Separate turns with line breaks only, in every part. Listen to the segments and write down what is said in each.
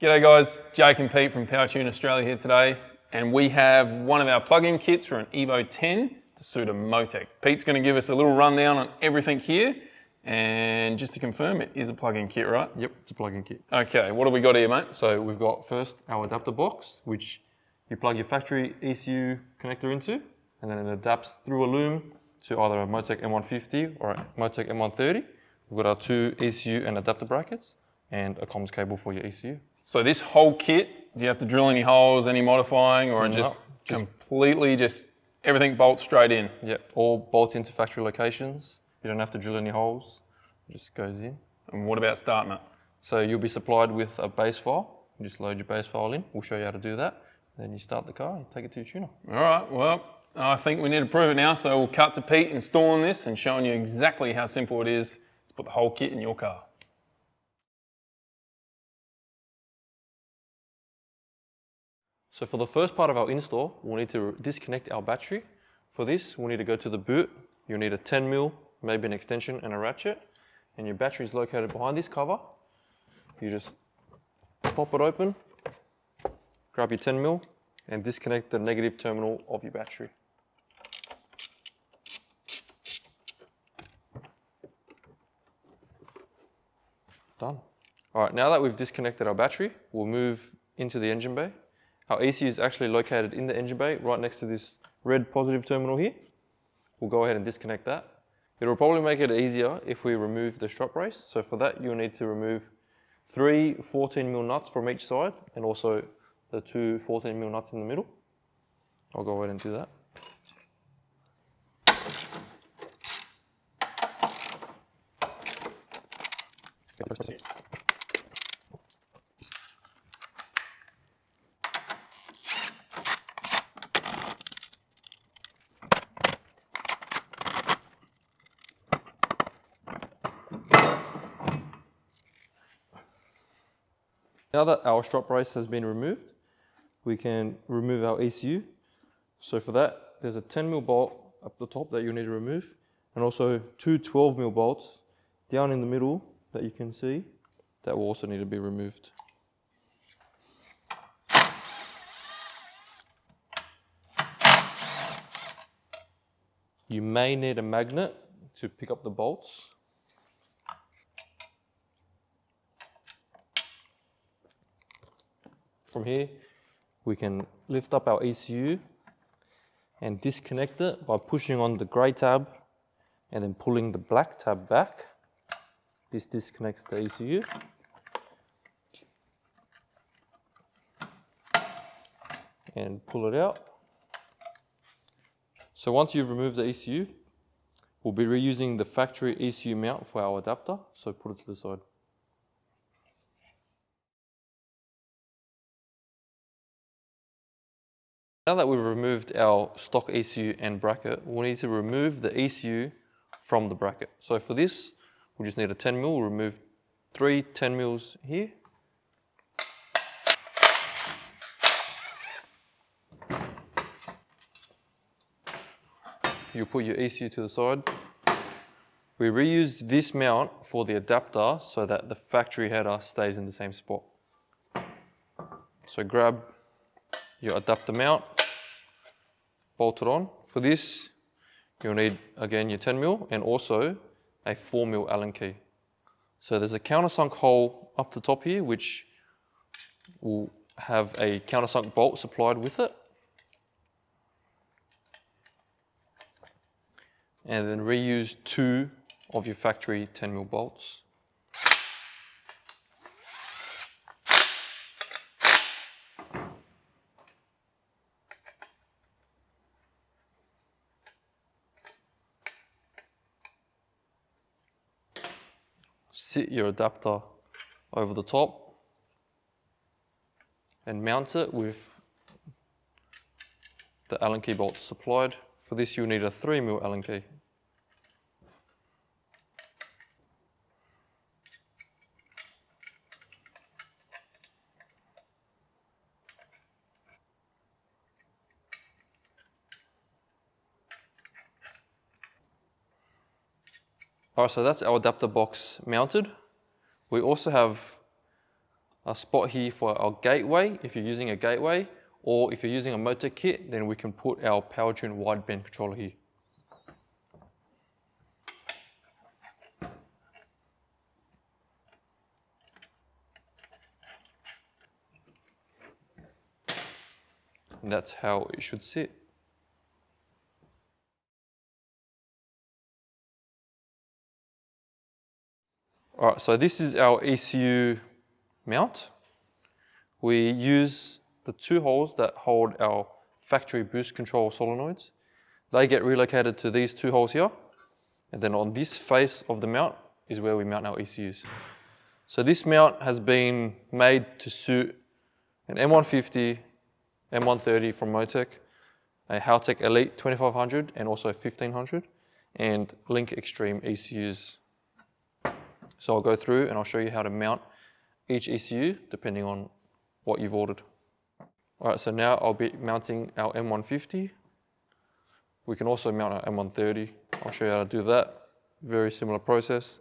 G'day guys, Jake and Pete from Powertune Australia here today, and we have one of our plug-in kits for an EVO 10 to suit a MoTeC. Pete's going to give us a little rundown on everything here, and just to confirm, it is a plug-in kit, right?
Yep, it's a plug-in kit.
Okay, what do we got here, mate?
So we've got first our adapter box, which you plug your factory ECU connector into, and then it adapts through a loom to either a MoTeC M1 50 or a MoTeC M1 30. We've got our two ECU and adapter brackets, and a comms cable for your ECU.
So this whole kit, do you have to drill any holes, any modifying, or just completely everything bolts straight in?
Yep, all bolt into factory locations. You don't have to drill any holes, it just goes in.
And what about starting it?
So you'll be supplied with a base file. You just load your base file in. We'll show you how to do that. Then you start the car and take it to your tuner.
All right, well, I think we need to prove it now, so we'll cut to Pete installing this and showing you exactly how simple it is to put the whole kit in your car.
So for the first part of our install, we'll need to disconnect our battery. For this, we'll need to go to the boot. You'll need a 10mm, maybe an extension and a ratchet. And your battery is located behind this cover. You just pop it open, grab your 10mm, and disconnect the negative terminal of your battery. Done. All right, now that we've disconnected our battery, we'll move into the engine bay. Our ECU is actually located in the engine bay, right next to this red positive terminal here. We'll go ahead and disconnect that. It'll probably make it easier if we remove the strut brace. So for that, you'll need to remove 3 14mm nuts from each side, and also the 2 14mm nuts in the middle. I'll go ahead and do that. Now that our strut brace has been removed, we can remove our ECU. So for that, there's a 10mm bolt up the top that you need to remove, and also 2 12mm bolts down in the middle that you can see that will also need to be removed. You may need a magnet to pick up the bolts. From here, we can lift up our ECU and disconnect it by pushing on the grey tab and then pulling the black tab back. This disconnects the ECU. And pull it out. So once you've removed the ECU, we'll be reusing the factory ECU mount for our adapter, so put it to the side. Now that we've removed our stock ECU and bracket, we'll need to remove the ECU from the bracket. So for this, we'll just need a 10mm. We'll remove 3 10mm here. You put your ECU to the side. We reuse this mount for the adapter so that the factory header stays in the same spot. So grab your adapter mount, bolt it on. For this, you'll need, again, your 10mm and also a 4mm Allen key. So there's a countersunk hole up the top here, which will have a countersunk bolt supplied with it. And then reuse 2 of your factory 10mm bolts. Sit your adapter over the top and mount it with the Allen key bolts supplied. For this, you'll need a 3mm Allen key. Alright, so that's our adapter box mounted. We also have a spot here for our gateway, if you're using a gateway, or if you're using a MoTeC kit, then we can put our Powertune Wideband controller here. And that's how it should sit. All right, so this is our ECU mount. We use the two holes that hold our factory boost control solenoids. They get relocated to these two holes here. And then on this face of the mount is where we mount our ECUs. So this mount has been made to suit an M150, M130 from MoTeC, a Haltech Elite 2500 and also 1500, and Link Extreme ECUs. So I'll go through and I'll show you how to mount each ECU depending on what you've ordered. All right, so now I'll be mounting our M150. We can also mount our M130. I'll show you how to do that. Very similar process.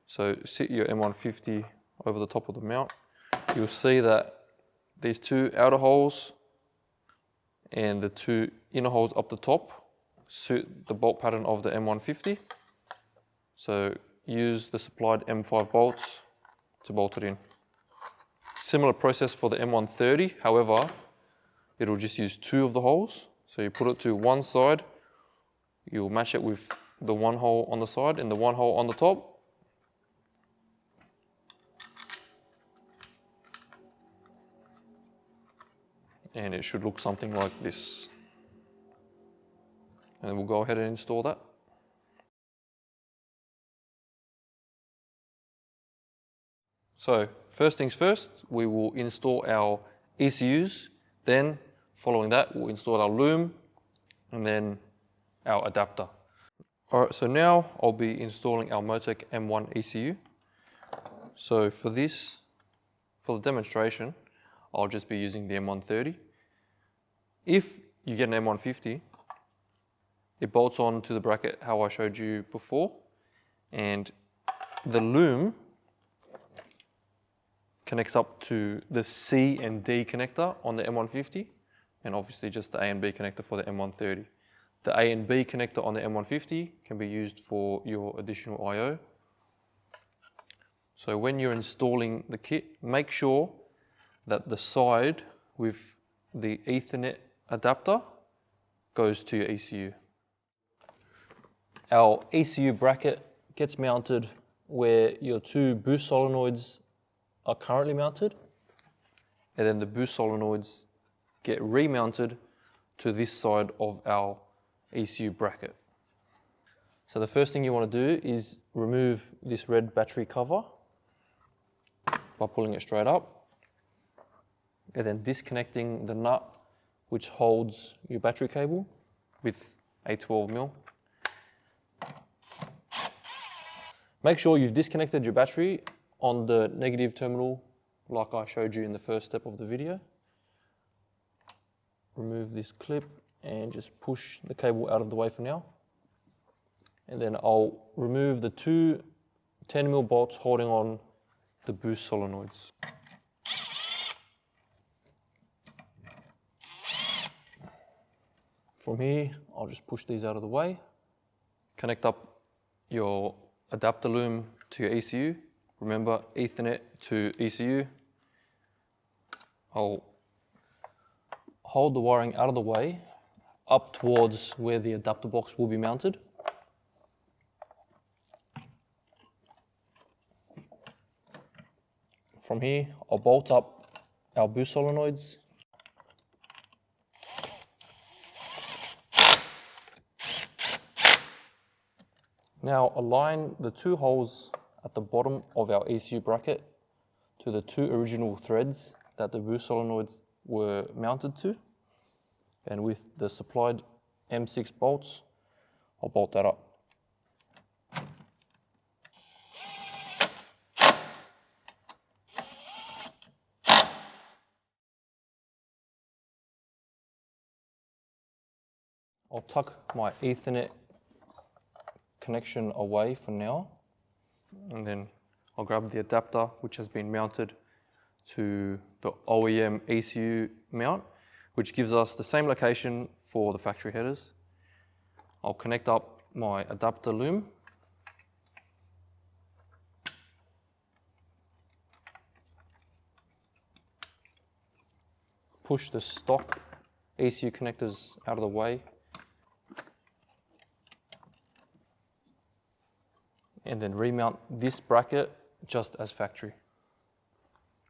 So sit your M150 over the top of the mount. You'll see that these two outer holes and the two inner holes up the top suit the bolt pattern of the M150. So use the supplied M5 bolts to bolt it in. Similar process for the M130, however, it'll just use two of the holes. So you put it to one side, you'll match it with the one hole on the side and the one hole on the top. And it should look something like this. And then we'll go ahead and install that. So first things first, we will install our ECUs. Then following that, we'll install our loom and then our adapter. All right, so now I'll be installing our MoTeC M1 ECU. So for this, for the demonstration, I'll just be using the M130. If you get an M150, it bolts on to the bracket how I showed you before, and the loom connects up to the C and D connector on the M150, and obviously just the A and B connector for the M130. The A and B connector on the M150 can be used for your additional I/O. So when you're installing the kit, make sure that the side with the Ethernet adapter goes to your ECU. Our ECU bracket gets mounted where your two boost solenoids are currently mounted, and then the boost solenoids get remounted to this side of our ECU bracket. So the first thing you want to do is remove this red battery cover by pulling it straight up, and then disconnecting the nut which holds your battery cable with a 12mm. Make sure you've disconnected your battery on the negative terminal like I showed you in the first step of the video. Remove this clip and just push the cable out of the way for now. And then I'll remove the two 10mm bolts holding on the boost solenoids. From here, I'll just push these out of the way. Connect up your adapter loom to your ECU. Remember, Ethernet to ECU. I'll hold the wiring out of the way up towards where the adapter box will be mounted. From here, I'll bolt up our boost solenoids. Now align the two holes at the bottom of our ECU bracket to the two original threads that the boost solenoids were mounted to. And with the supplied M6 bolts, I'll bolt that up. I'll tuck my Ethernet connection away for now, and then I'll grab the adapter which has been mounted to the OEM ECU mount, which gives us the same location for the factory headers. I'll connect up my Adapter Loom. Push the stock ECU connectors out of the way. And then remount this bracket just as factory.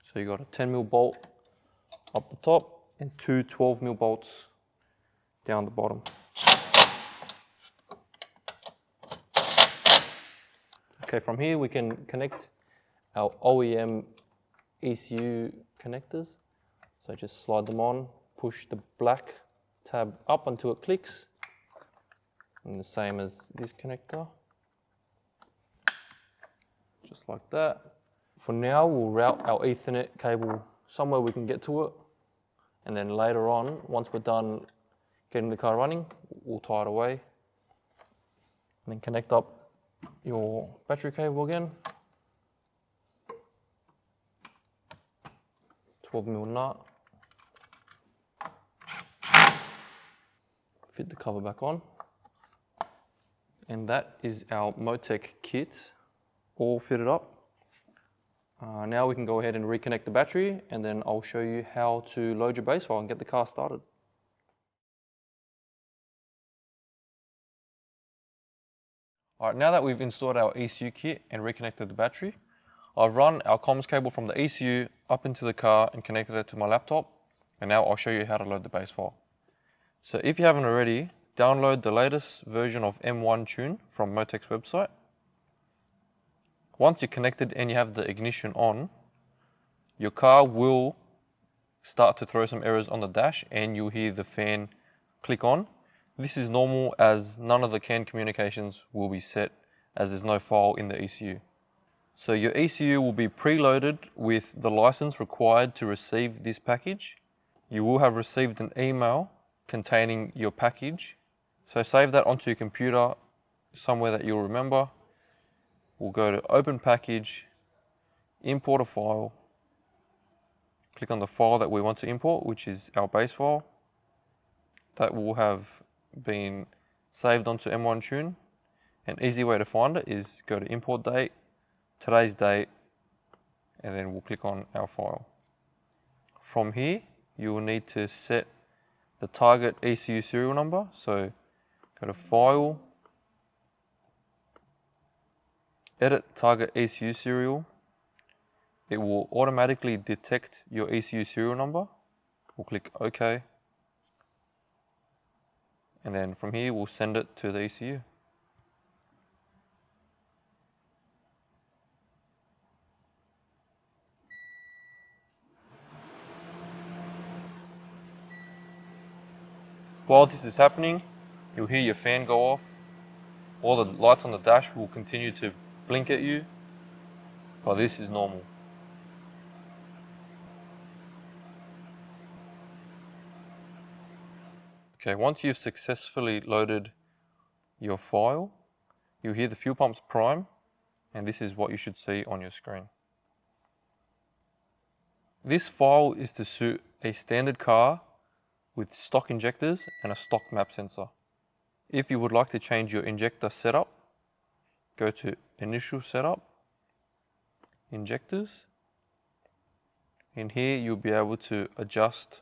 So you got a 10mm bolt up the top and two 12mm bolts down the bottom. Okay, from here we can connect our OEM ECU connectors. So just slide them on, push the black tab up until it clicks, and the same as this connector, just like that. For now, we'll route our Ethernet cable somewhere we can get to it, and then later on, once we're done getting the car running, we'll tie it away, and then connect up your battery cable again, 12mm nut, fit the cover back on, and that is our MoTeC kit all fitted up. Now we can go ahead and reconnect the battery, and then I'll show you how to load your base file and get the car started. Alright, now that we've installed our ECU kit and reconnected the battery, I've run our comms cable from the ECU up into the car and connected it to my laptop, and now I'll show you how to load the base file. So if you haven't already, download the latest version of M1 Tune from MoTeC's website. Once you're connected and you have the ignition on, your car will start to throw some errors on the dash and you'll hear the fan click on. This is normal as none of the CAN communications will be set as there's no file in the ECU. So your ECU will be preloaded with the license required to receive this package. You will have received an email containing your package. So save that onto your computer somewhere that you'll remember. We'll go to Open Package, Import a File, click on the file that we want to import, which is our base file. That will have been saved onto M1 Tune. An easy way to find it is go to Import Date, today's date, and then we'll click on our file. From here, you will need to set the target ECU serial number. So go to File, Edit Target ECU Serial. It will automatically detect your ECU serial number. We'll click OK. And then from here, we'll send it to the ECU. While this is happening, you'll hear your fan go off. All the lights on the dash will continue to blink at you, but this is normal. Okay, once you've successfully loaded your file, you'll hear the fuel pumps prime, and this is what you should see on your screen. This file is to suit a standard car with stock injectors and a stock map sensor. If you would like to change your injector setup, go to Initial Setup, Injectors, and here you'll be able to adjust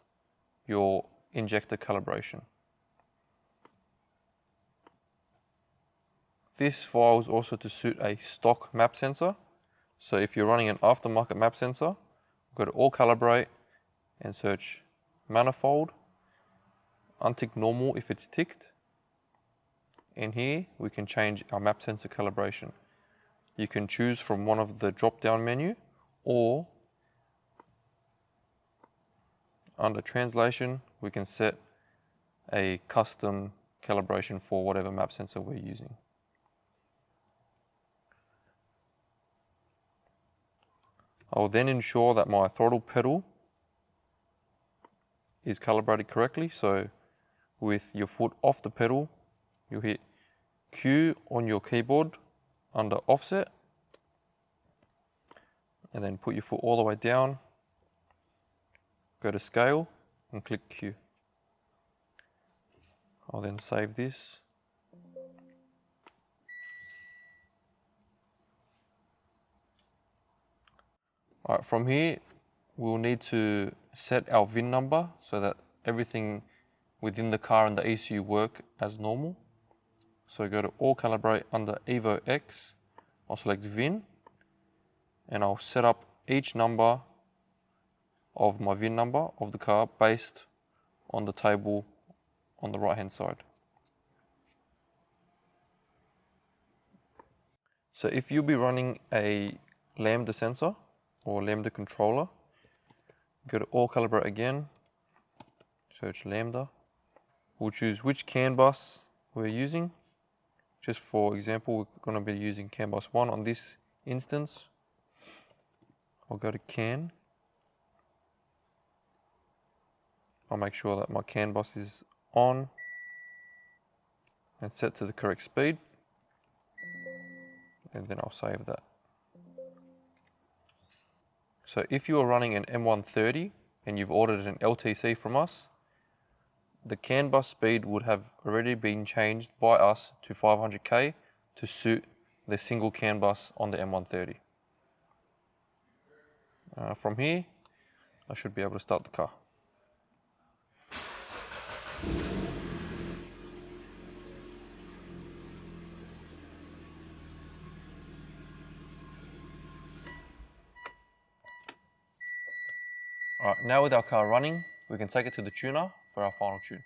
your injector calibration. This file is also to suit a stock map sensor. So if you're running an aftermarket map sensor, go to All Calibrate and search Manifold, untick Normal if it's ticked. And here we can change our map sensor calibration. You can choose from one of the drop-down menu, or under Translation, we can set a custom calibration for whatever map sensor we're using. I will then ensure that my throttle pedal is calibrated correctly. So with your foot off the pedal, you'll hit Q on your keyboard under offset, and then put your foot all the way down go to Scale and click Q. I'll then save this. All right, from here, we'll need to set our VIN number so that everything within the car and the ECU work as normal. So go to All Calibrate under EVO-X. I'll select VIN, and I'll set up each number of my VIN number of the car based on the table on the right hand side. So if you'll be running a Lambda sensor or Lambda Controller, go to All Calibrate again, search Lambda. We'll choose which CAN bus we're using. Just for example, we're going to be using CAN bus 1 on this instance. I'll go to CAN. I'll make sure that my CAN bus is on and set to the correct speed, and then I'll save that. So if you are running an M130 and you've ordered an LTC from us, the CAN bus speed would have already been changed by us to 500k to suit the single CAN bus on the M130. From here, I should be able to start the car. All right, now with our car running, we can take it to the tuner for our final tune.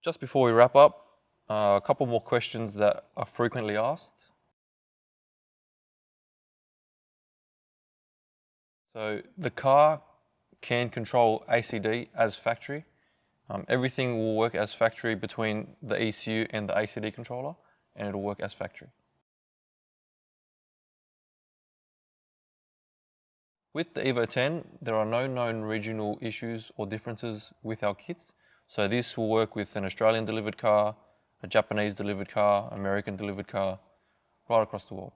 Just before we wrap up, a couple more questions that are frequently asked. So the car can control ACD as factory. Everything will work as factory between the ECU and the ACD controller, and it'll work as factory. With the EVO-10, there are no known regional issues or differences with our kits. So this will work with an Australian delivered car, a Japanese delivered car, American delivered car, right across the world.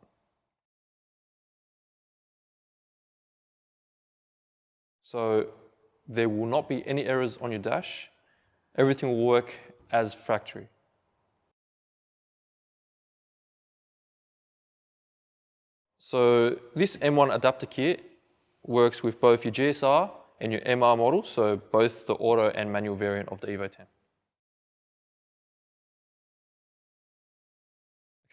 So there will not be any errors on your dash. Everything will work as factory. So this M1 adapter kit works with both your GSR and your MR model, so both the auto and manual variant of the EVO-10.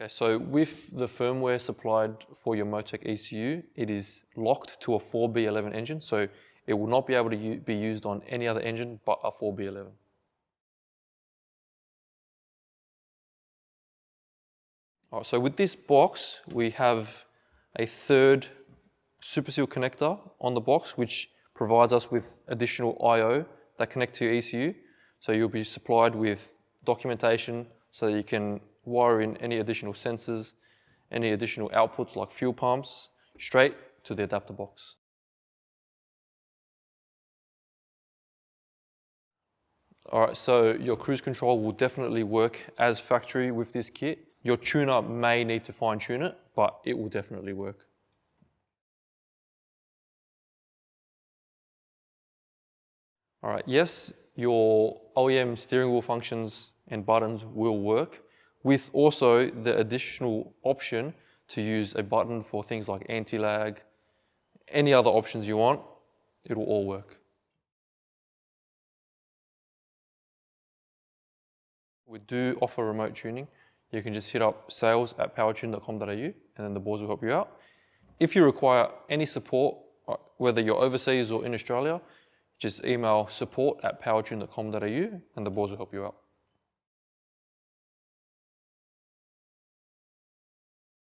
Okay, so with the firmware supplied for your MoTeC ECU, it is locked to a 4B11 engine, so it will not be able to be used on any other engine but a 4B11. All right, so with this box, we have a third super seal connector on the box, which provides us with additional I/O that connect to your ECU. So you'll be supplied with documentation so that you can wire in any additional sensors, any additional outputs like fuel pumps, straight to the adapter box. All right, so your cruise control will definitely work as factory with this kit. Your tuner may need to fine tune it, but it will definitely work. All right, yes, your OEM steering wheel functions and buttons will work, with also the additional option to use a button for things like anti-lag, any other options you want, it will all work. We do offer remote tuning. You can just hit up sales@powertune.com.au and then the boys will help you out. If you require any support, whether you're overseas or in Australia, just email support@powertune.com.au and the boys will help you out.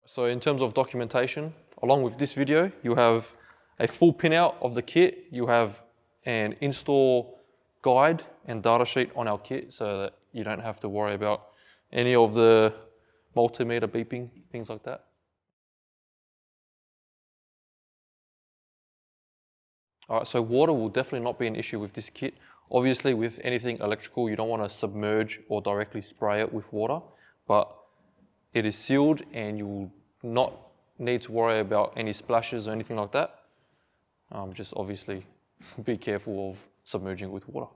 So in terms of documentation, along with this video, you have a full pinout of the kit. You have an install guide and data sheet on our kit so that you don't have to worry about any of the multimeter beeping, things like that. All right, so water will definitely not be an issue with this kit. Obviously, with anything electrical, you don't want to submerge or directly spray it with water, but it is sealed and you will not need to worry about any splashes or anything like that. Just obviously be careful of submerging it with water.